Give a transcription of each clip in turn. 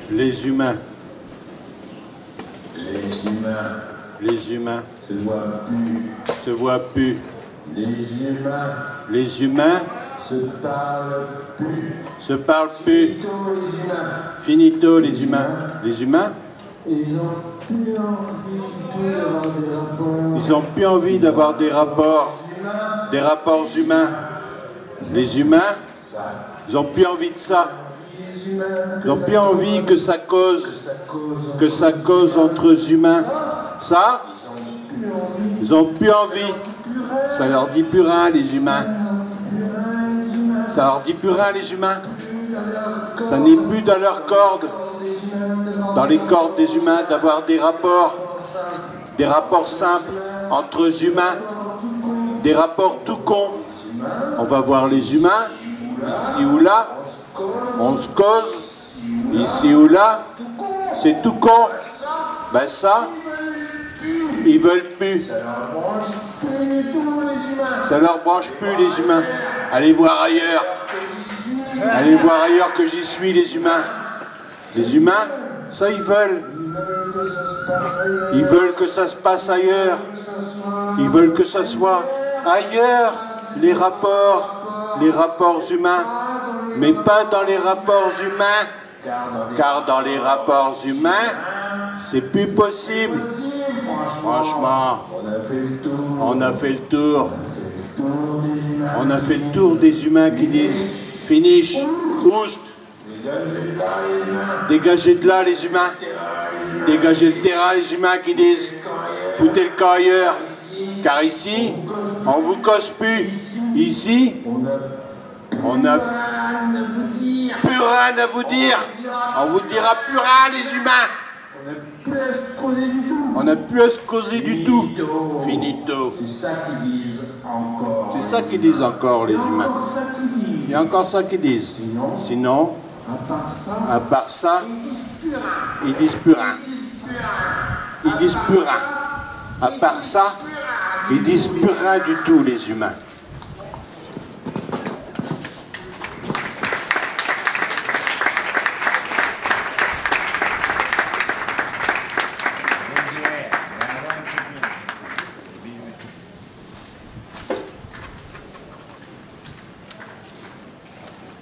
Les humains. Les humains. Les humains. Se voient plus. Se voient plus. Les humains. Les humains. Se parlent plus. Se parlent plus. Finito les humains. Finito les humains. Les humains. Ils ont plus envie du tout d'avoir des rapports. Ils n'ont plus envie d'avoir des rapports. Des rapports humains. Les humains. Ils n'ont plus envie de ça. Ils n'ont plus envie que ça cause entre humains. Ça, ils n'ont plus envie. Ça leur dit plus rien, les humains. Ça leur dit plus rien, les humains. Ça n'est plus dans leurs cordes, dans les cordes des humains, d'avoir des rapports simples entre humains, des rapports tout cons. On va voir les humains, ici ou là, on se cause, ici ou là, c'est tout con. Ben ça, ils veulent plus. Ça leur branche plus les humains. Allez voir ailleurs. Allez voir ailleurs que j'y suis les humains. Les humains, ça ils veulent. Ils veulent que ça se passe ailleurs. Ils veulent que ça soit ailleurs, les rapports humains. Mais pas dans les rapports humains. Car dans les rapports humains, c'est plus possible. Franchement, on a fait le tour. On a fait le tour des humains qui disent finish, oust. Dégagez de là les humains. Dégagez le terrain les humains qui disent foutez le camp ailleurs. Car ici, on vous cause plus. Ici, on n'a plus rien à vous dire. On vous dira plus rien les humains. On n'a plus à se causer du tout. Finito. C'est ça qu'ils disent encore. C'est ça qu'ils disent encore les humains. Il y a encore ça qu'ils disent. Sinon, à part ça, ils disent plus rien. Ils disent plus rien. À part ça, ils disent plus rien du tout les humains.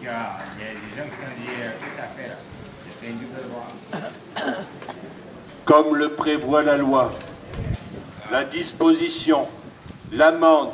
Il y a des gens qui sont dit tout à fait là. C'est un double droit. Comme le prévoit la loi, la disposition, l'amende,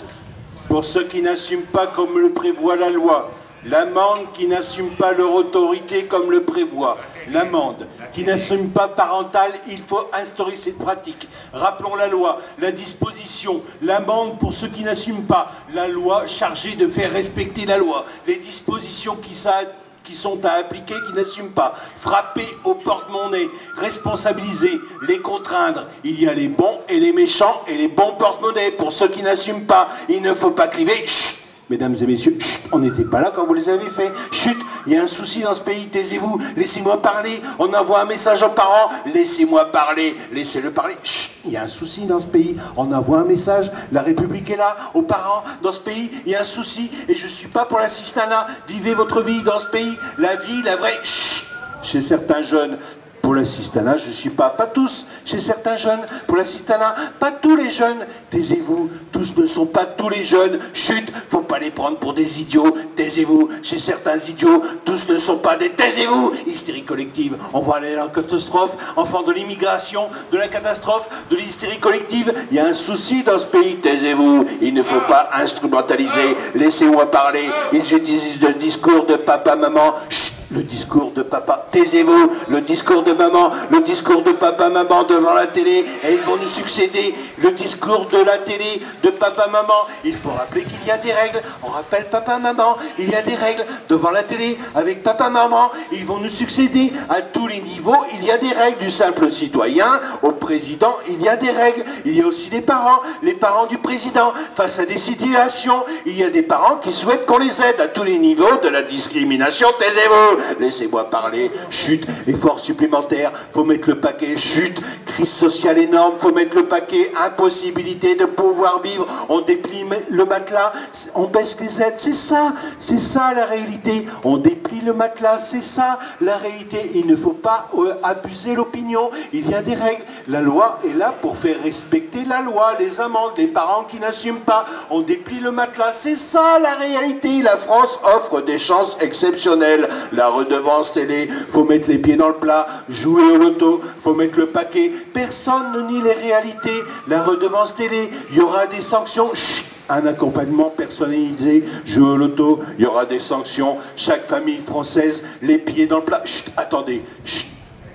pour ceux qui n'assument pas comme le prévoit la loi, l'amende qui n'assume pas leur autorité comme le prévoit, l'amende qui n'assume pas parentale, il faut instaurer cette pratique. Rappelons la loi, la disposition, l'amende pour ceux qui n'assument pas, la loi chargée de faire respecter la loi, les dispositions qui sont à appliquer, qui n'assument pas, frapper au porte-monnaie, responsabiliser, les contraindre. Il y a les bons et les méchants et les bons porte-monnaie. Pour ceux qui n'assument pas, il ne faut pas cliver. Chut, mesdames et messieurs, chut, on n'était pas là quand vous les avez fait. Chut, il y a un souci dans ce pays, taisez-vous, laissez-moi parler. On envoie un message aux parents, laissez-moi parler, laissez-le parler. Chut, il y a un souci dans ce pays, on envoie un message, la République est là, aux parents, dans ce pays, il y a un souci, et je ne suis pas pour l'assistanat, vivez votre vie dans ce pays, la vie, la vraie, chut, chez certains jeunes. Pour l'assistanat, je ne suis pas tous, chez certains jeunes, pour l'assistanat, pas tous les jeunes, taisez-vous, tous ne sont pas tous les jeunes, chut, faut pas les prendre pour des idiots, taisez-vous, chez certains idiots, tous ne sont pas des, taisez-vous, hystérie collective, on va aller à la catastrophe, enfants de l'immigration, de la catastrophe, de l'hystérie collective, il y a un souci dans ce pays, taisez-vous, il ne faut pas instrumentaliser, laissez-moi parler, ils utilisent le discours de papa-maman, chut, le discours de papa, taisez-vous, le discours de maman, le discours de papa-maman devant la télé, et ils vont nous succéder, le discours de la télé, de papa-maman, il faut rappeler qu'il y a des règles, on rappelle papa-maman, il y a des règles devant la télé, avec papa-maman, ils vont nous succéder à tous les niveaux, il y a des règles du simple citoyen, au président, il y a des règles, il y a aussi les parents du président, face à des situations, il y a des parents qui souhaitent qu'on les aide à tous les niveaux de la discrimination, taisez-vous, laissez-moi parler. Chut, effort supplémentaire, faut mettre le paquet. Chut, crise sociale énorme, faut mettre le paquet. Impossibilité de pouvoir vivre. On déplie le matelas, on baisse les aides. C'est ça la réalité. On déplie le matelas, c'est ça la réalité. Il ne faut pas abuser l'opinion. Il y a des règles. La loi est là pour faire respecter la loi. Les amendes, les parents qui n'assument pas. On déplie le matelas, c'est ça la réalité. La France offre des chances exceptionnelles. La redevance télé, faut mettre les pieds dans le plat. Jouer au loto, faut mettre le paquet. Personne ne nie les réalités. La redevance télé, il y aura des sanctions. Chut, un accompagnement personnalisé, jouer au loto, il y aura des sanctions. Chaque famille française, les pieds dans le plat. Chut, attendez, chut.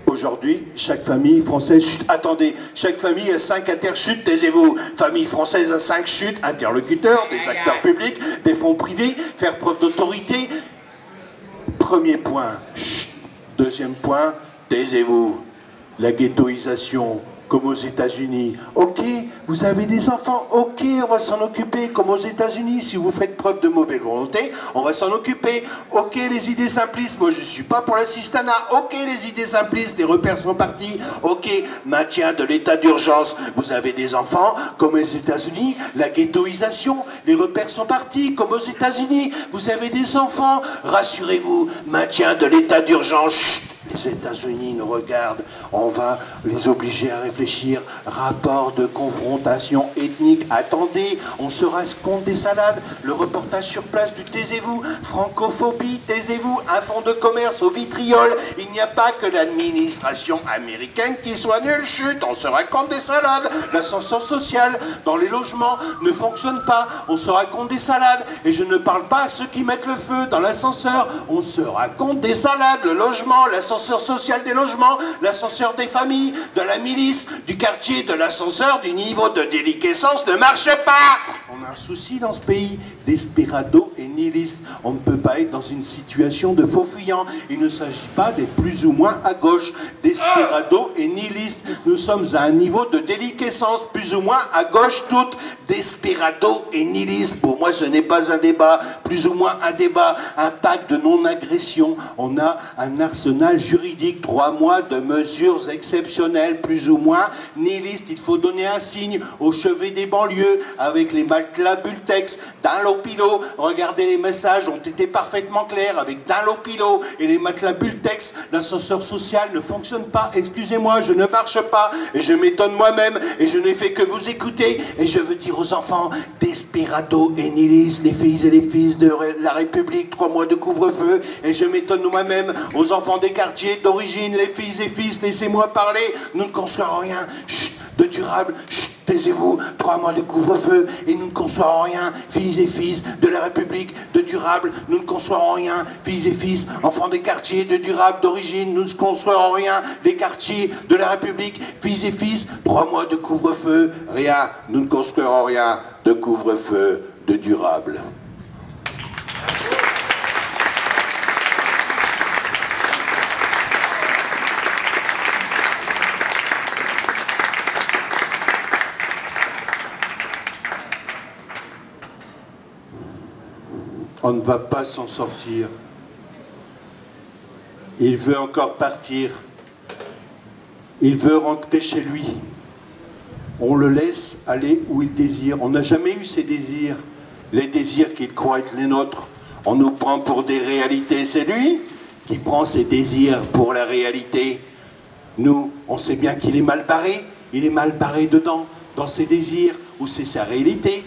Aujourd'hui, chaque famille française, chut, attendez, chaque famille a 5 chut, taisez-vous. Famille française a 5 chut, interlocuteurs, des acteurs publics, des fonds privés, faire preuve d'autorité. Premier point, chut. Deuxième point, taisez-vous. La ghettoisation, comme aux États-Unis. Ok, vous avez des enfants, ok, on va s'en occuper, comme aux États-Unis. Si vous faites preuve de mauvaise volonté, on va s'en occuper. Ok, les idées simplistes, moi je suis pas pour l'assistanat. Ok, les idées simplistes, les repères sont partis. Ok, maintien de l'état d'urgence. Vous avez des enfants, comme aux États-Unis. La ghettoisation, les repères sont partis, comme aux États-Unis. Vous avez des enfants, rassurez-vous, maintien de l'état d'urgence. Chut. Les États-Unis nous regardent, on va les obliger à réfléchir. Rapport de confrontation ethnique, attendez, on se rase compte des salades. Le reportage sur place du taisez-vous. Francophobie, taisez-vous. Un fonds de commerce au vitriol. Il n'y a pas que l'administration américaine qui soit nulle. Chut, on se raconte des salades. L'ascenseur social dans les logements ne fonctionne pas. On se raconte des salades. Et je ne parle pas à ceux qui mettent le feu dans l'ascenseur. On se raconte des salades. Le logement, l'ascenseur social des logements, l'ascenseur des familles, de la milice, du quartier, de l'ascenseur, du niveau de déliquescence ne marche pas. On a un souci dans ce pays, desperado et nihiliste. On ne peut pas être dans une situation de faux fuyant. Il ne s'agit pas d'être plus ou moins à gauche. Desperado et nihiliste. Nous sommes à un niveau de déliquescence plus ou moins à gauche toute. Desperado et nihiliste. Pour moi, ce n'est pas un débat, plus ou moins un débat, un pacte de non-agression. On a un arsenal juridique, 3 mois de mesures exceptionnelles, plus ou moins nihilistes. Il faut donner un signe au chevet des banlieues avec les matelas Bultex, Dunlopilo. Regardez, les messages ont été parfaitement clairs avec Dunlopilo et les matelas Bultex. L'ascenseur social ne fonctionne pas. Excusez-moi, je ne marche pas et je m'étonne moi-même et je n'ai fait que vous écouter. Et je veux dire aux enfants, desperado et nihilistes, les filles et les fils de la République, 3 mois de couvre-feu. Et je m'étonne moi-même aux enfants des quartiers d'origine, les filles et fils, laissez-moi parler. Nous ne construirons rien. Chut, de durable. Chut, taisez-vous. 3 mois de couvre-feu et nous ne construirons rien. Filles et fils de la République, de durable. Nous ne construirons rien. Filles et fils, enfants des quartiers de durable d'origine. Nous ne construirons rien. Les quartiers de la République, filles et fils, 3 mois de couvre-feu. Rien. Nous ne construirons rien de couvre-feu de durable. On ne va pas s'en sortir. Il veut encore partir. Il veut rentrer chez lui. On le laisse aller où il désire. On n'a jamais eu ses désirs. Les désirs qu'il croit être les nôtres. On nous prend pour des réalités. C'est lui qui prend ses désirs pour la réalité. Nous, on sait bien qu'il est mal barré. Il est mal barré dedans, dans ses désirs, où c'est sa réalité.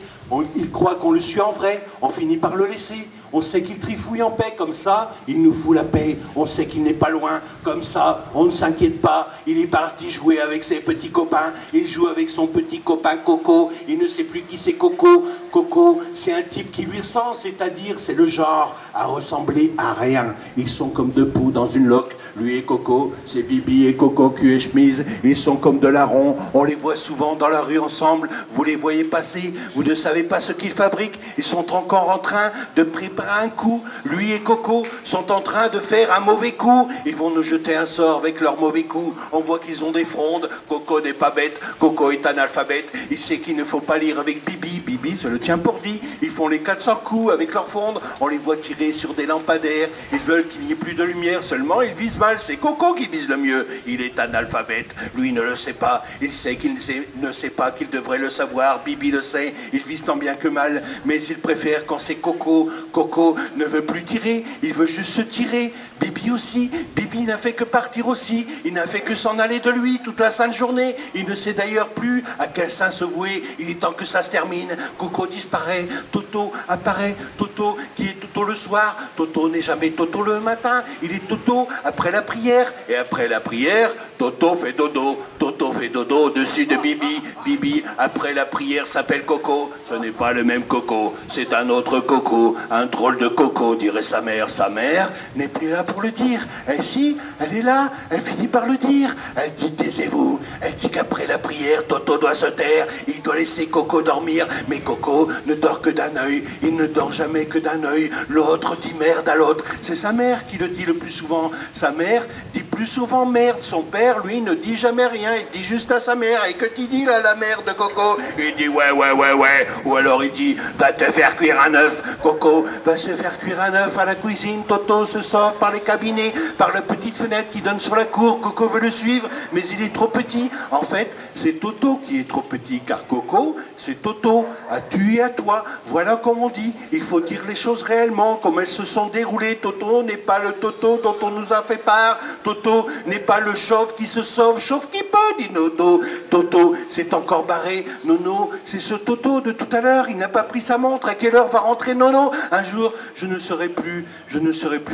Il croit qu'on le suit en vrai, on finit par le laisser. On sait qu'il trifouille en paix, comme ça, il nous fout la paix. On sait qu'il n'est pas loin, comme ça, on ne s'inquiète pas. Il est parti jouer avec ses petits copains. Il joue avec son petit copain Coco. Il ne sait plus qui c'est Coco. Coco, c'est un type qui lui ressemble, c'est-à-dire, c'est le genre à ressembler à rien. Ils sont comme deux poux dans une loque. Lui et Coco, c'est Bibi et Coco, cul et chemise. Ils sont comme de larrons. On les voit souvent dans la rue ensemble. Vous les voyez passer. Vous ne savez pas ce qu'ils fabriquent. Ils sont encore en train de préparer un coup. Lui et Coco sont en train de faire un mauvais coup. Ils vont nous jeter un sort avec leur mauvais coup. On voit qu'ils ont des frondes. Coco n'est pas bête. Coco est analphabète. Il sait qu'il ne faut pas lire avec Bibi. Bibi se le tient pour dit. Ils font les 400 coups avec leur fondre. On les voit tirer sur des lampadaires. Ils veulent qu'il n'y ait plus de lumière. Seulement, ils visent mal. C'est Coco qui vise le mieux. Il est analphabète. Lui ne le sait pas. Il sait qu'il ne sait pas qu'il devrait le savoir. Bibi le sait. Il vise tant bien que mal. Mais il préfère quand c'est Coco. Coco ne veut plus tirer. Il veut juste se tirer. Bibi aussi. Bibi n'a fait que partir aussi. Il n'a fait que s'en aller de lui toute la sainte journée. Il ne sait d'ailleurs plus à quel saint se vouer. Il est temps que ça se termine. Coco disparaît. Toto apparaît. Toto qui est Toto le soir. Toto n'est jamais Toto le matin. Il est Toto après la prière. Et après la prière, Toto fait dodo. Toto fait dodo au-dessus de Bibi. Bibi, après la prière, s'appelle Coco. Ce n'est pas le même Coco. C'est un autre Coco. Un drôle de Coco, dirait sa mère. Sa mère n'est plus là pour le dire. Elle, si, elle est là. Elle finit par le dire. Elle dit, taisez-vous. Elle dit qu'après la prière, Toto doit se taire. Il doit laisser Coco dormir. Mais Coco ne dort que d'un œil. Il ne dort jamais que d'un œil. L'autre dit merde à l'autre. C'est sa mère qui le dit le plus souvent. Sa mère dit plus souvent merde. Son père, lui, ne dit jamais rien. Il dit juste à sa mère. Et que tu dis là, la mère de Coco? Il dit ouais. Ou alors il dit, va te faire cuire un œuf. Coco va se faire cuire un œuf à la cuisine. Toto se sauve par les cabinets, par la petite fenêtre qui donne sur la cour. Coco veut le suivre, mais il est trop petit. En fait, c'est Toto qui est trop petit, car Coco, c'est Toto, à tu et à toi. Voilà comme on dit. Il faut dire les choses réellement, comme elles se sont déroulées. Toto n'est pas le Toto dont on nous a fait part. Toto n'est pas le chauve qui se sauve, chauve qui peut, dit Nono. Toto s'est encore barré. Nono, c'est ce Toto de tout à l'heure. Il n'a pas pris sa montre. À quelle heure va rentrer Nono? Un jour, je ne serai plus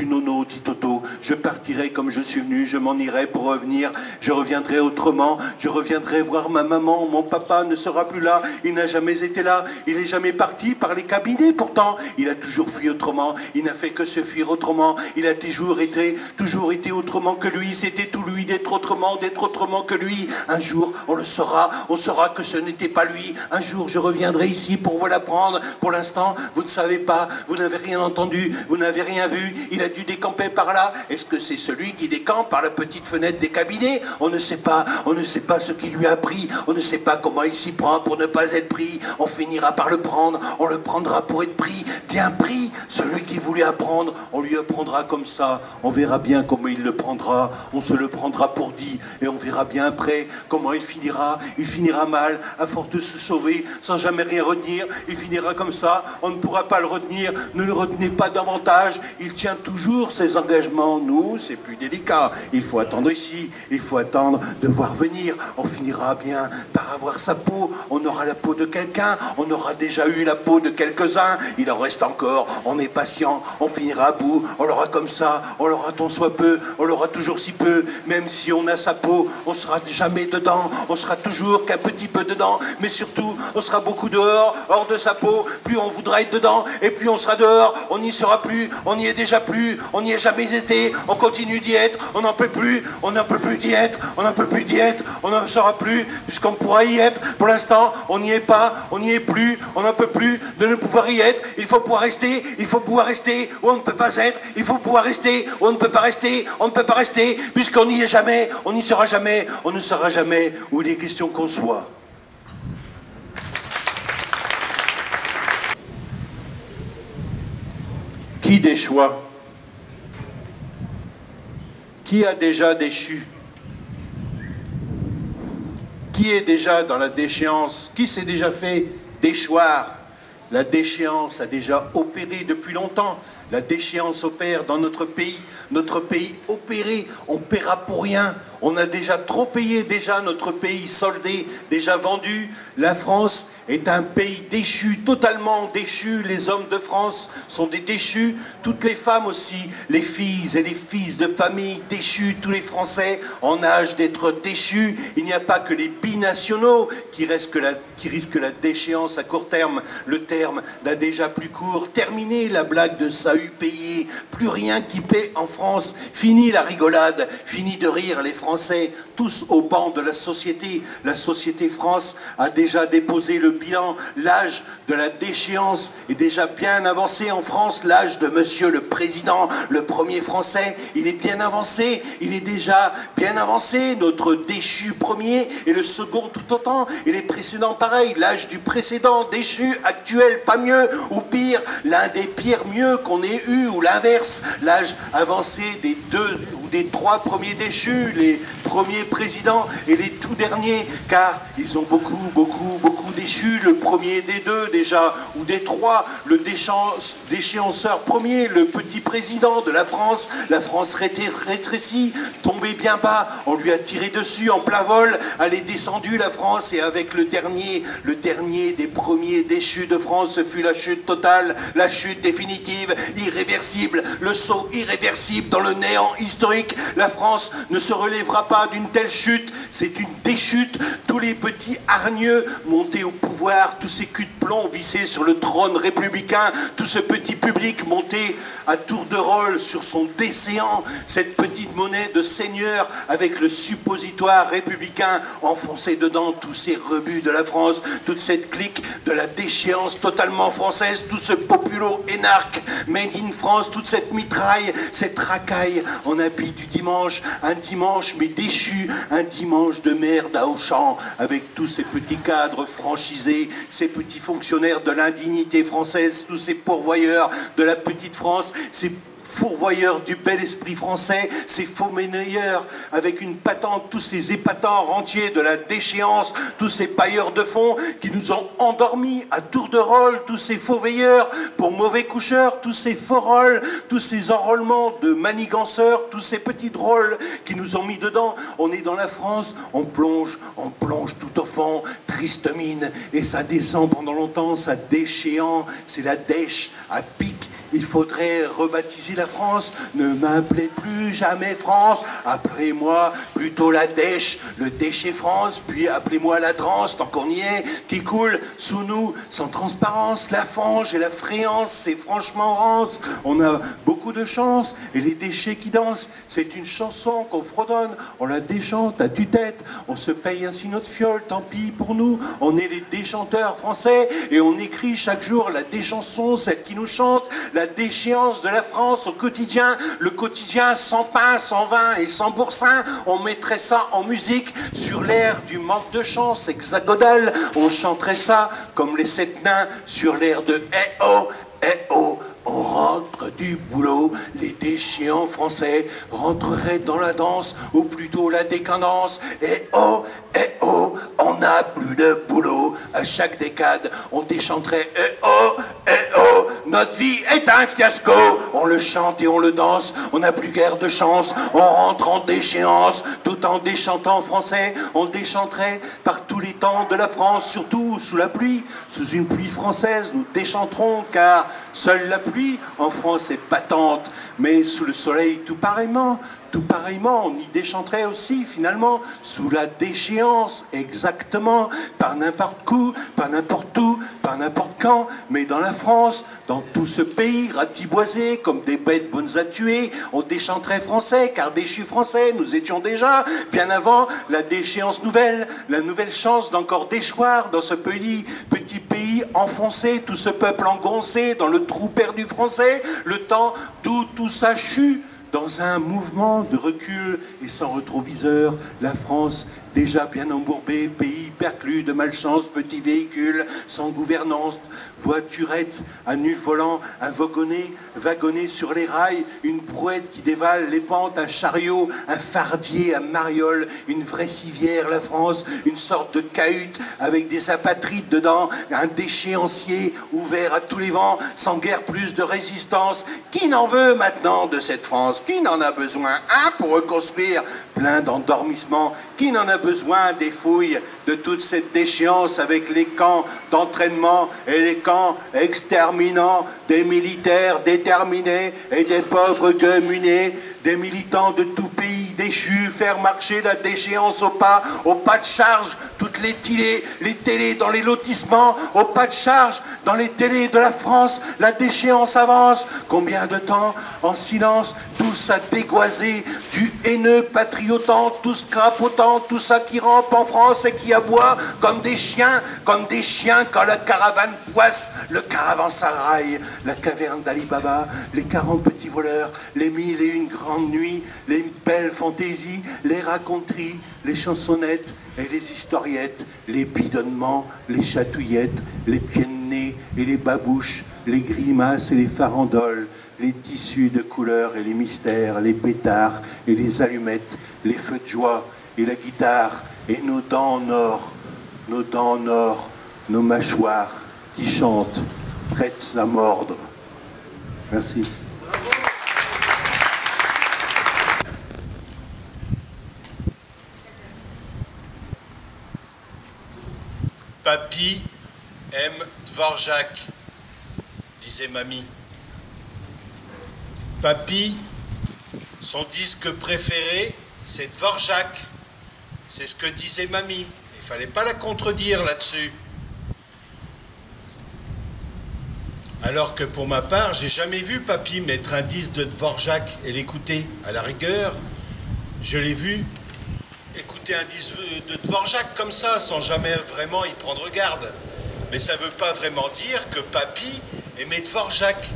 Nono, dit Toto. Je partirai comme je suis venu. Je m'en irai pour revenir. Je reviendrai autrement. Je reviendrai voir ma maman. Mon papa ne sera plus là. Il n'a jamais été là. Il n'est jamais parti par les cabinets. Pourtant, il a toujours fui autrement. Il n'a fait que se fuir autrement. Il a toujours été autrement que lui. C'était tout lui d'être autrement que lui. Un jour, on le saura. On saura que ce n'était pas lui. Un jour, je reviendrai ici pour vous l'apprendre. Pour l'instant, vous ne savez pas. Vous n'avez rien entendu. Vous n'avez rien vu. Il a dû décamper par là. Est-ce que c'est celui qui décampe par la petite fenêtre des cabinets? On ne sait pas. On ne sait pas ce qui lui a pris. On ne sait pas comment il s'y prend pour ne pas être pris. On finira par le prendre. On le prendra pour être pris. Bien pris. Celui qui voulait apprendre, on lui apprendra comme ça. On verra bien comment il le prendra. On se le prendra pour dit. Et on verra bien après comment il finira. Il finira mal, à force de se sauver, sans jamais rien retenir. Il finira comme ça. On ne pourra pas le retenir. Ne le retenez pas davantage. Il tient toujours ses engagements. Nous, c'est plus délicat. Il faut attendre ici. Il faut attendre de voir venir. On finira bien par avoir sa peau. On aura la peau de quelqu'un. On aura déjà eu la peau de quelques-uns. Il en reste encore. On est patient. On finira à bout. On l'aura comme ça. On l'aura tant soit peu. On l'aura toujours si peu. Même si on a sa peau, on sera jamais dedans. On sera toujours qu'un petit peu dedans. Mais surtout, on sera beaucoup dehors, hors de sa peau. Plus on voudra être dedans, et plus on sera dehors. On n'y sera plus. On n'y est déjà plus. On n'y est jamais été. On continue d'y être. On n'en peut plus. On n'en peut plus d'y être. On n'en peut plus d'y être. On n'en sera plus, puisqu'on pourra y être. Pour l'instant, on n'y est pas. On n'y est plus. On n'en peut plus de ne pouvoir y être. Il faut pouvoir rester. Il faut pouvoir rester où on ne peut pas être. Il faut pouvoir rester où on ne peut pas rester. On ne peut pas rester, puisqu'on n'y est jamais. On n'y sera jamais. On ne sera jamais où il est question qu'on soit. Qui déchoit? Qui a déjà déchu? Qui est déjà dans la déchéance? Qui s'est déjà fait déchoir? La déchéance a déjà opéré depuis longtemps. La déchéance opère dans notre pays. Notre pays opéré, on paiera pour rien. On a déjà trop payé, déjà notre pays soldé, déjà vendu. La France est un pays déchu, totalement déchu. Les hommes de France sont des déchus. Toutes les femmes aussi, les filles et les fils de famille déchus. Tous les Français en âge d'être déchus. Il n'y a pas que les binationaux qui risquent la déchéance à court terme. Le terme d'un déjà plus court. Terminé la blague de ça bahut payé, plus rien qui paie en France. Fini la rigolade, fini de rire les Français, tous au banc de la société. La société France a déjà déposé le bilan. L'âge de la déchéance est déjà bien avancé en France. L'âge de Monsieur le Président, le premier Français, il est bien avancé. Il est déjà bien avancé. Notre déchu premier et le second tout autant. Et les précédents pareil. L'âge du précédent déchu, actuel, pas mieux. Ou pire, l'un des pires mieux qu'on ait eu. Ou l'inverse, l'âge avancé des deux ou des trois premiers déchus, les premiers présidents et les tout derniers, car ils ont beaucoup déchu. Le premier des deux déjà, ou des trois, le déchéanceur premier, le petit président de la France rétrécie, tombé bien bas, on lui a tiré dessus en plein vol, elle est descendue la France, et avec le dernier des premiers déchus de France, ce fut la chute totale, la chute définitive, irréversible, le saut irréversible dans le néant historique. La France ne se relèvera pas d'une telle chute, c'est une déchute. Tous les petits hargneux montés au pouvoir, tous ces culs de plomb vissés sur le trône républicain, tout ce petit public monté à tour de rôle sur son décéant, cette petite monnaie de seigneur avec le suppositoire républicain enfoncé dedans, tous ces rebuts de la France, toute cette clique de la déchéance totalement française, tout ce populo énarque made in France, toute cette mitraille, cette racaille en habit du dimanche, un dimanche mais déchu, un dimanche de merde à Auchan, avec tous ces petits cadres franchisés, ces petits fonctionnaires de l'indignité française, tous ces pourvoyeurs de la petite France, ces fourvoyeurs du bel esprit français, ces faux monnayeurs avec une patente, tous ces épatants rentiers de la déchéance, tous ces pailleurs de fonds qui nous ont endormis à tour de rôle, tous ces faux veilleurs pour mauvais coucheurs, tous ces faux rôles, tous ces enrôlements de maniganceurs, tous ces petits drôles qui nous ont mis dedans. On est dans la France, on plonge tout au fond, triste mine, et ça descend pendant longtemps, ça déchéant, c'est la dèche à pic. Il faudrait rebaptiser la France. Ne m'appelez plus jamais France. Appelez-moi plutôt la Dèche, le déchet France. Puis appelez-moi la Drance, tant qu'on y est, qui coule sous nous, sans transparence. La fange et la fréance, c'est franchement rance. On a beaucoup de chance. Et les déchets qui dansent, c'est une chanson qu'on fredonne. On la déchante à tue-tête. On se paye ainsi notre fiole, tant pis pour nous. On est les déchanteurs français. Et on écrit chaque jour la déchanson, celle qui nous chante. La déchéance de la France au quotidien, le quotidien sans pain, sans vin et sans boursin, on mettrait ça en musique sur l'air du manque de chance hexagonal, on chanterait ça comme les 7 nains sur l'air de Eh oh, eh oh. On rentre du boulot, les déchéants français rentreraient dans la danse, ou plutôt la décadence. Eh oh, on n'a plus de boulot. À chaque décade, on déchanterait eh oh, notre vie est un fiasco. On le chante et on le danse, on n'a plus guère de chance. On rentre en déchéance, tout en déchantant français. On déchanterait par tous les temps de la France, surtout sous la pluie. Sous une pluie française, nous déchanterons, car seule la pluie en France est patente, mais sous le soleil tout pareillement, on y déchanterait aussi finalement, sous la déchéance, exactement, par n'importe où, par n'importe où, par n'importe quand, mais dans la France, dans tout ce pays ratiboisé, comme des bêtes bonnes à tuer, on déchanterait français, car déchus français, nous étions déjà, bien avant la déchéance nouvelle, la nouvelle chance d'encore déchoir dans ce petit pays enfoncé, tout ce peuple engoncé dans le trou perdu français, le temps d'où tout ça chute. Dans un mouvement de recul et sans rétroviseur, la France, déjà bien embourbée, pays perclus de malchance, petits véhicules sans gouvernance, voiturettes à nul volant, un wagonnet sur les rails, une brouette qui dévale les pentes, un chariot, un fardier à mariole, une vraie civière, la France, une sorte de cahute avec des apatrides dedans, un déchéancier ouvert à tous les vents, sans guère plus de résistance. Qui n'en veut maintenant de cette France? Qui n'en a besoin? Un pour reconstruire, plein d'endormissement. Qui n'en a besoin des fouilles de toute cette déchéance avec les camps d'entraînement et les camps exterminants, des militaires déterminés et des pauvres communés, des militants de tout pays déchu, faire marcher la déchéance au pas de charge, toutes les télés dans les lotissements, au pas de charge, dans les télés de la France, la déchéance avance. Combien de temps, en silence, tous à dégoiser, du haineux patriotant, tous crapotant, tout ça qui rampe en France et qui aboie comme des chiens quand la caravane poisse, le caravansérail, la caverne d'Ali Baba, les 40 petits voleurs, les 1001 grandes nuits, les belles fantaisies, les raconteries, les chansonnettes et les historiettes, les bidonnements, les chatouillettes, les pieds de nez et les babouches, les grimaces et les farandoles, les tissus de couleurs et les mystères, les pétards et les allumettes, les feux de joie et la guitare et nos dents en or, nos mâchoires qui chantent, prêtes à mordre. Merci. Papy aime Dvorak, disait mamie. Papy, son disque préféré, c'est Dvorak. C'est ce que disait mamie. Il fallait pas la contredire là-dessus. Alors que pour ma part, j'ai jamais vu papy mettre un disque de Dvorak et l'écouter. À la rigueur, je l'ai vu écouter un disque de Dvorak comme ça, sans jamais vraiment y prendre garde. Mais ça ne veut pas vraiment dire que papy aimait Dvorak.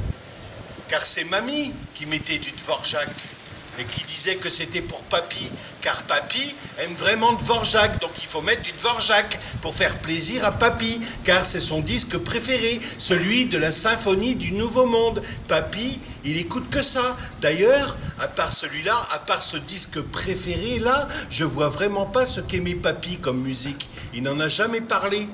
Car c'est mamie qui mettait du Dvorak et qui disait que c'était pour papy, car papy aime vraiment Dvorak, donc il faut mettre du Dvorak pour faire plaisir à papy, car c'est son disque préféré, celui de la symphonie du Nouveau Monde. Papy, il écoute que ça. D'ailleurs, à part celui-là, à part ce disque préféré-là, je vois vraiment pas ce qu'aimait papy comme musique. Il n'en a jamais parlé.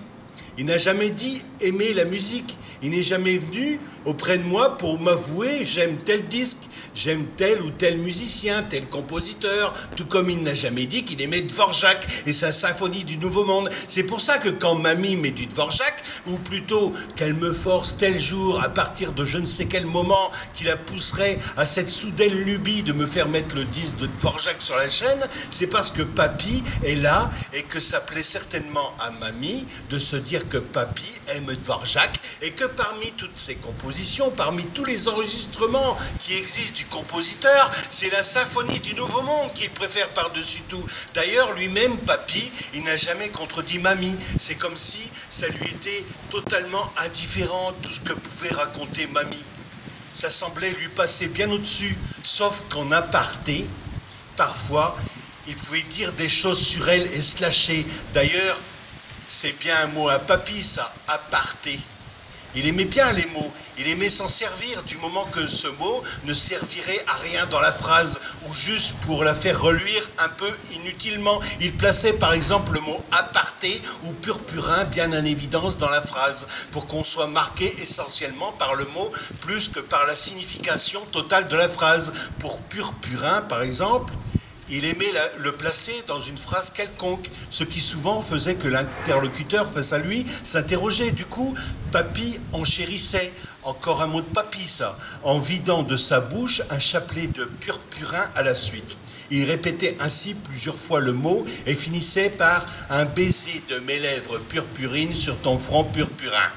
Il n'a jamais dit aimer la musique. Il n'est jamais venu auprès de moi pour m'avouer j'aime tel disque, j'aime tel ou tel musicien, tel compositeur, tout comme il n'a jamais dit qu'il aimait Dvorak et sa symphonie du Nouveau Monde. C'est pour ça que quand mamie met du Dvorak, ou plutôt qu'elle me force tel jour à partir de je ne sais quel moment qui la pousserait à cette soudaine lubie de me faire mettre le disque de Dvorak sur la chaîne, c'est parce que papy est là et que ça plaît certainement à mamie de se dire que papy aime Dvorak et que parmi toutes ses compositions, parmi tous les enregistrements qui existent du compositeur, c'est la symphonie du Nouveau Monde qu'il préfère par-dessus tout. D'ailleurs, lui-même, papy, il n'a jamais contredit mamie. C'est comme si ça lui était totalement indifférent tout ce que pouvait raconter mamie. Ça semblait lui passer bien au-dessus, sauf qu'en aparté, parfois, il pouvait dire des choses sur elle et se lâcher. D'ailleurs, c'est bien un mot à papy, ça, aparté. Il aimait bien les mots, il aimait s'en servir du moment que ce mot ne servirait à rien dans la phrase ou juste pour la faire reluire un peu inutilement. Il plaçait par exemple le mot aparté ou purpurin bien en évidence dans la phrase pour qu'on soit marqué essentiellement par le mot plus que par la signification totale de la phrase. Pour purpurin par exemple, il aimait le placer dans une phrase quelconque, ce qui souvent faisait que l'interlocuteur face à lui s'interrogeait. Du coup, papy enchérissait, encore un mot de papy ça, en vidant de sa bouche un chapelet de purpurin à la suite. Il répétait ainsi plusieurs fois le mot et finissait par un baiser de mes lèvres purpurines sur ton front purpurin.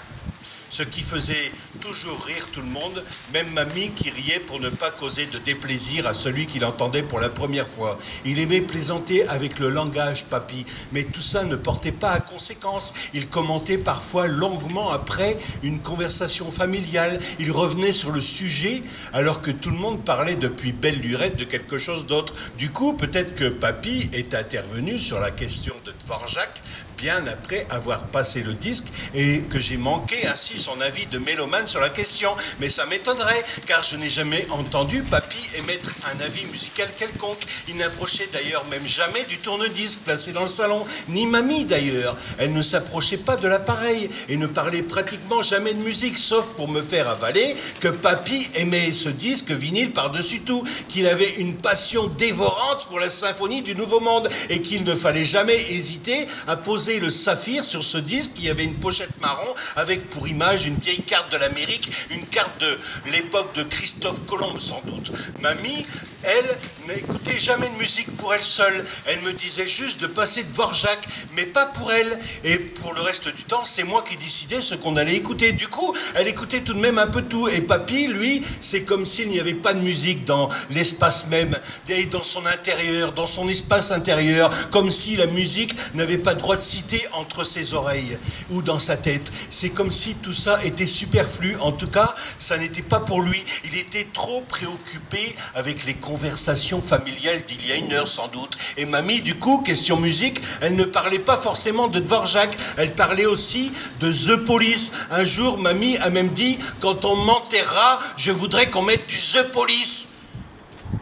Ce qui faisait toujours rire tout le monde, même mamie qui riait pour ne pas causer de déplaisir à celui qui l'entendait pour la première fois. Il aimait plaisanter avec le langage, papy, mais tout ça ne portait pas à conséquence. Il commentait parfois longuement après une conversation familiale. Il revenait sur le sujet alors que tout le monde parlait depuis belle lurette de quelque chose d'autre. Du coup, peut-être que papy est intervenu sur la question de Dvorak bien après avoir passé le disque et que j'ai manqué ainsi son avis de mélomane sur la question. Mais ça m'étonnerait, car je n'ai jamais entendu papy émettre un avis musical quelconque. Il n'approchait d'ailleurs même jamais du tourne-disque placé dans le salon, ni mamie d'ailleurs. Elle ne s'approchait pas de l'appareil et ne parlait pratiquement jamais de musique, sauf pour me faire avaler que papy aimait ce disque vinyle par-dessus tout, qu'il avait une passion dévorante pour la symphonie du Nouveau Monde et qu'il ne fallait jamais hésiter à poser le saphir sur ce disque qui avait une pochette marron avec pour image une vieille carte de l'Amérique, une carte de l'époque de Christophe Colomb sans doute. Mamie elle n'écoutait jamais de musique pour elle seule. Elle me disait juste de passer de Dvorak, mais pas pour elle. Et pour le reste du temps, c'est moi qui décidais ce qu'on allait écouter. Du coup, elle écoutait tout de même un peu tout. Et papy, lui, c'est comme s'il n'y avait pas de musique dans l'espace même, et dans son intérieur, dans son espace intérieur, comme si la musique n'avait pas droit de citer entre ses oreilles ou dans sa tête. C'est comme si tout ça était superflu. En tout cas, ça n'était pas pour lui. Il était trop préoccupé avec les conversations familiales d'il y a une heure sans doute. Et mamie, du coup, question musique, elle ne parlait pas forcément de Dvorak, elle parlait aussi de The Police. Un jour, mamie a même dit, quand on m'enterrera, je voudrais qu'on mette du The Police.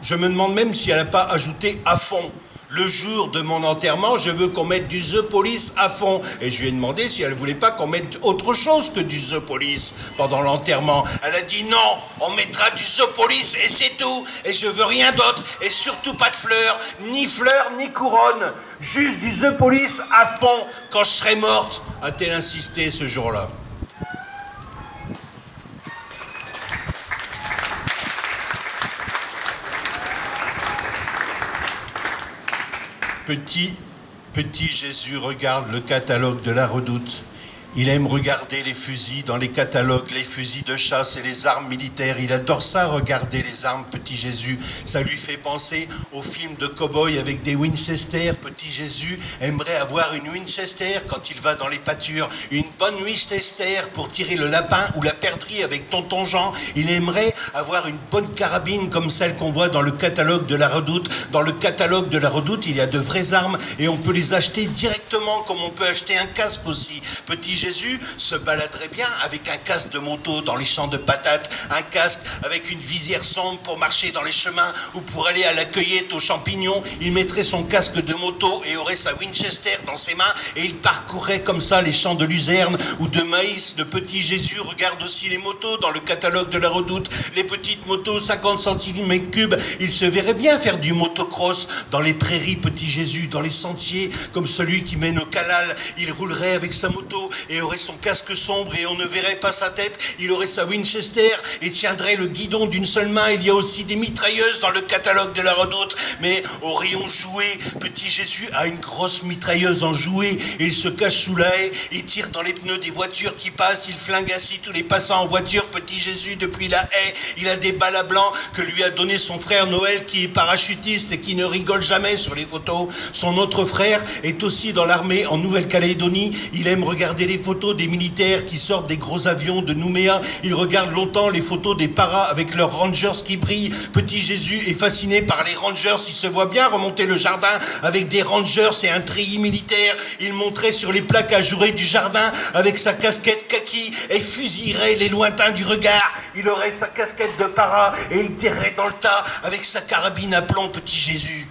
Je me demande même si elle n'a pas ajouté à fond. Le jour de mon enterrement, je veux qu'on mette du The Police à fond. Et je lui ai demandé si elle voulait pas qu'on mette autre chose que du The Police pendant l'enterrement. Elle a dit non, on mettra du The Police et c'est tout. Et je veux rien d'autre. Et surtout pas de fleurs ni couronne. Juste du The Police à fond quand je serai morte, a-t-elle insisté ce jour-là. Petit Jésus regarde le catalogue de la Redoute. Il aime regarder les fusils dans les catalogues, les fusils de chasse et les armes militaires. Il adore ça, regarder les armes, petit Jésus. Ça lui fait penser aux films de cow-boys avec des Winchester. Petit Jésus aimerait avoir une Winchester quand il va dans les pâtures. Une bonne Winchester pour tirer le lapin ou la perdrix avec tonton Jean. Il aimerait avoir une bonne carabine comme celle qu'on voit dans le catalogue de la Redoute. Dans le catalogue de la Redoute, il y a de vraies armes et on peut les acheter directement comme on peut acheter un casque aussi. Petit Jésus se baladerait bien avec un casque de moto dans les champs de patates, un casque avec une visière sombre pour marcher dans les chemins ou pour aller à la cueillette aux champignons. Il mettrait son casque de moto et aurait sa Winchester dans ses mains et il parcourrait comme ça les champs de luzerne ou de maïs. Le petit Jésus regarde aussi les motos dans le catalogue de la Redoute, les petites motos 50 cm3. Il se verrait bien faire du motocross dans les prairies, petit Jésus, dans les sentiers comme celui qui mène au Calal. Il roulerait avec sa moto et aurait son casque sombre et on ne verrait pas sa tête. Il aurait sa Winchester et tiendrait le guidon d'une seule main. Il y a aussi des mitrailleuses dans le catalogue de la Redoute. Mais au rayon jouet, petit Jésus a une grosse mitrailleuse en jouet et il se cache sous la haie. Il tire dans les pneus des voitures qui passent. Il flingue ainsi tous les passants en voiture. Petit Jésus, depuis la haie, il a des balles à blanc que lui a donné son frère Noël qui est parachutiste et qui ne rigole jamais sur les photos. Son autre frère est aussi dans l'armée en Nouvelle-Calédonie. Il aime regarder les photos des militaires qui sortent des gros avions de Nouméa. Il regarde longtemps les photos des paras avec leurs rangers qui brillent. Petit Jésus est fasciné par les rangers. Il se voit bien remonter le jardin avec des rangers et un treillis militaire. Il monterait sur les plaques ajourées du jardin avec sa casquette kaki et fusillerait les lointains du regard. Il aurait sa casquette de para et il tirerait dans le tas avec sa carabine à plomb, petit Jésus.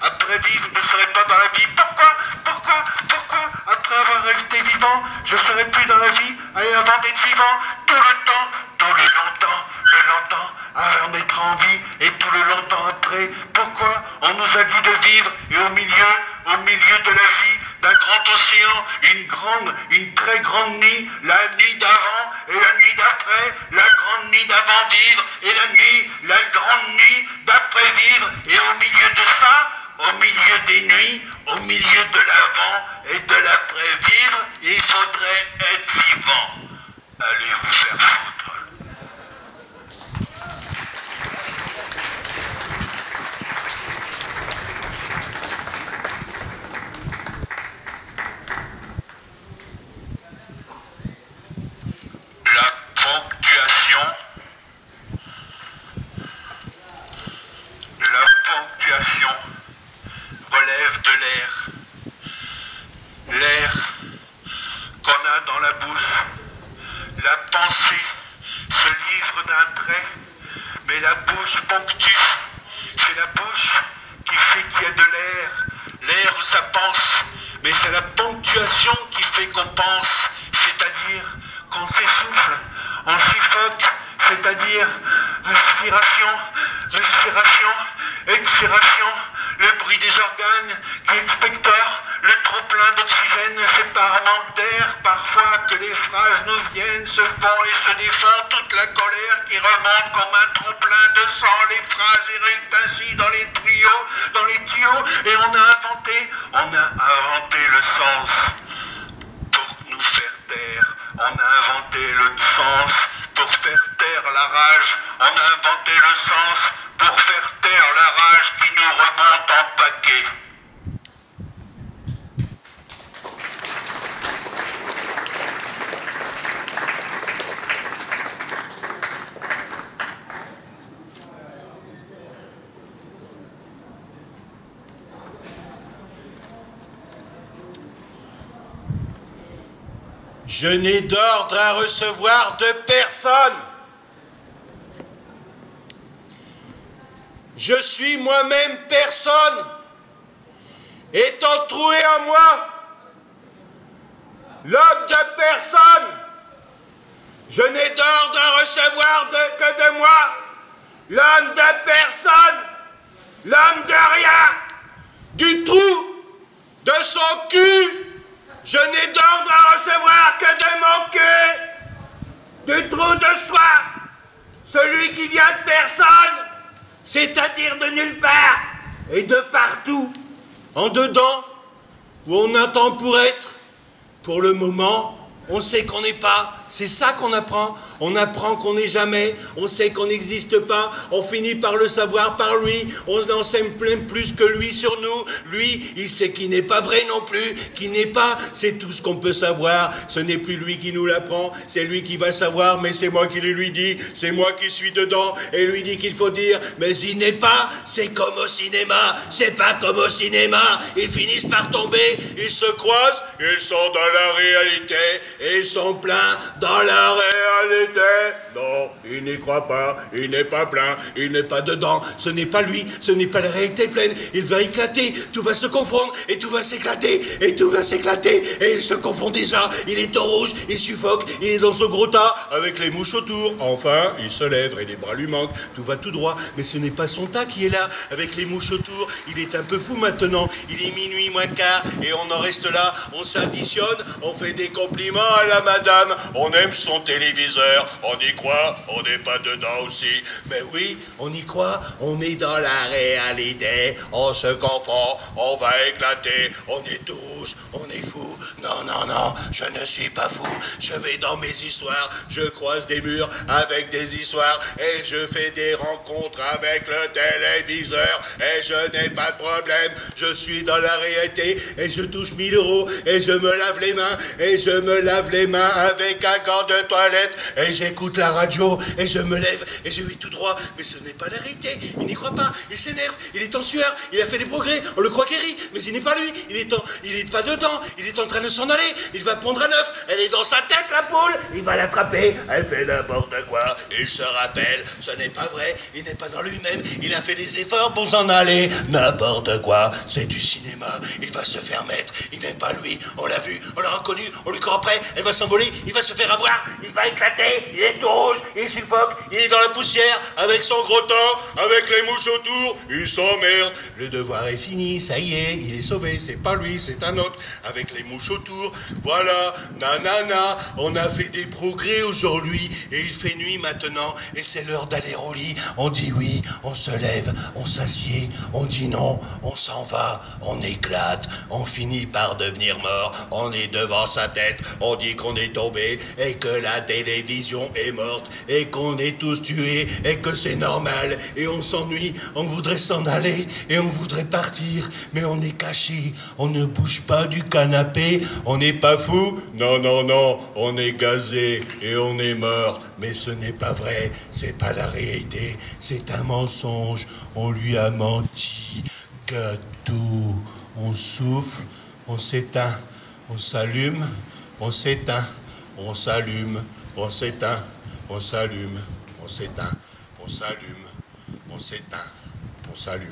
Après vivre, ne serait pas dans la vie. vivant, je serai plus dans la vie avant d'être vivant, tout le temps, le longtemps, avant d'être en vie, et tout le longtemps après. Pourquoi on nous a dit de vivre, et au milieu de la vie, d'un grand océan, une très grande nuit, la nuit d'avant et la nuit d'après, la grande nuit d'avant vivre et la grande nuit d'après vivre, et au milieu de ça, au milieu des nuits, au milieu de l'avant et de l'après vivre, il faudrait être vivant. Allez vous faire foutre. La ponctuation relève de l'air. L'air qu'on a dans la bouche. La pensée se livre d'un trait, mais la bouche ponctue. C'est la bouche qui fait qu'il y a de l'air. L'air, ça pense, mais c'est la ponctuation qui fait qu'on pense. C'est-à-dire qu'on s'essouffle, on suffoque, c'est-à-dire respiration, expiration, le bruit des organes qui expectorent le trop-plein d'oxygène. C'est par manque d'air parfois que les phrases nous viennent, se font et se défont, toute la colère qui remonte comme un trop-plein de sang. Les phrases éructent ainsi dans les tuyaux, et on a inventé le sens pour nous faire taire. On a inventé le sens pour faire taire la rage. On a inventé le sens pour faire taire la rage qui nous remonte en paquet. Je n'ai d'ordre à recevoir de personne. Je suis moi-même personne, étant troué en moi, l'homme de personne. Je n'ai d'ordre à recevoir que de moi, l'homme de personne, l'homme de rien, du trou de son cul. Je n'ai d'ordre à recevoir que de mon cul, du trou de soi, celui qui vient de personne, c'est-à-dire de nulle part et de partout. En dedans, où on attend pour être, pour le moment, on sait qu'on n'est pas. C'est ça qu'on apprend. On apprend qu'on n'est jamais. On sait qu'on n'existe pas. On finit par le savoir par lui. On en sait même plus que lui sur nous. Lui, il sait qu'il n'est pas vrai non plus. Qu'il n'est pas. C'est tout ce qu'on peut savoir. Ce n'est plus lui qui nous l'apprend. C'est lui qui va savoir. Mais c'est moi qui le lui dis. C'est moi qui suis dedans. Et lui dit qu'il faut dire. Mais il n'est pas. C'est comme au cinéma. C'est pas comme au cinéma. Ils finissent par tomber. Ils se croisent. Ils sont dans la réalité. Et ils sont pleins dans la réalité. Non, il n'y croit pas, il n'est pas plein, il n'est pas dedans. Ce n'est pas lui, ce n'est pas la réalité pleine. Il va éclater, tout va se confondre, et tout va s'éclater, et tout va s'éclater. Et il se confond déjà, il est au rouge, il suffoque, il est dans ce gros tas, avec les mouches autour. Enfin, il se lève et les bras lui manquent, tout va tout droit. Mais ce n'est pas son tas qui est là, avec les mouches autour. Il est un peu fou maintenant, il est minuit moins le quart, et on en reste là, on s'additionne, on fait des compliments à la madame, on aime son téléviseur, on y croit, on n'est pas dedans aussi. Mais oui, on y croit, on est dans la réalité, on se confond, on va éclater, on est touche, on est fou. Non, non, non, je ne suis pas fou, je vais dans mes histoires, je croise des murs avec des histoires, et je fais des rencontres avec le téléviseur, et je n'ai pas de problème, je suis dans la réalité, et je touche 1000 €, et je me lave les mains, et je me lave les mains avec un gant de toilette, et j'écoute la radio, et je me lève, et je vais tout droit, mais ce n'est pas la réalité, il n'y croit pas, il s'énerve, il est en sueur, il a fait des progrès, on le croit guéri, mais il n'est pas lui, il est pas dedans, il est en train de s'en aller, aller, il va pondre un œuf, elle est dans sa tête la poule, il va l'attraper, elle fait n'importe quoi. Il se rappelle, ce n'est pas vrai, il n'est pas dans lui-même, il a fait des efforts pour s'en aller. N'importe quoi, c'est du cinéma, il va se faire mettre, il n'est pas lui, on l'a vu, on l'a reconnu, on lui court après, elle va s'envoler, il va se faire avoir, il va éclater, il est tout rouge, il suffoque, il est dans la poussière, avec son gros temps, avec les mouches autour, il s'emmerde. Le devoir est fini, ça y est, il est sauvé, c'est pas lui, c'est un autre, avec les mouches autour, voilà, nanana, on a fait des progrès aujourd'hui, et il fait nuit maintenant, et c'est l'heure d'aller au lit. On dit oui, on se lève, on s'assied, on dit non, on s'en va, on éclate, on finit par devenir mort, on est devant sa tête, on dit qu'on est tombé, et que la télévision est morte, et qu'on est tous tués, et que c'est normal, et on s'ennuie, on voudrait s'en aller, et on voudrait partir, mais on est caché, on ne bouge pas du canapé, on n'est pas fou, non, non, non, on est gazé, et on est mort, mais ce n'est pas vrai, c'est pas la réalité, c'est un mensonge, on lui a menti, gâteau, on souffle, on s'éteint, on s'allume, on s'éteint, on s'allume, on s'éteint, on s'allume, on s'éteint, on s'allume, on s'éteint, on s'allume.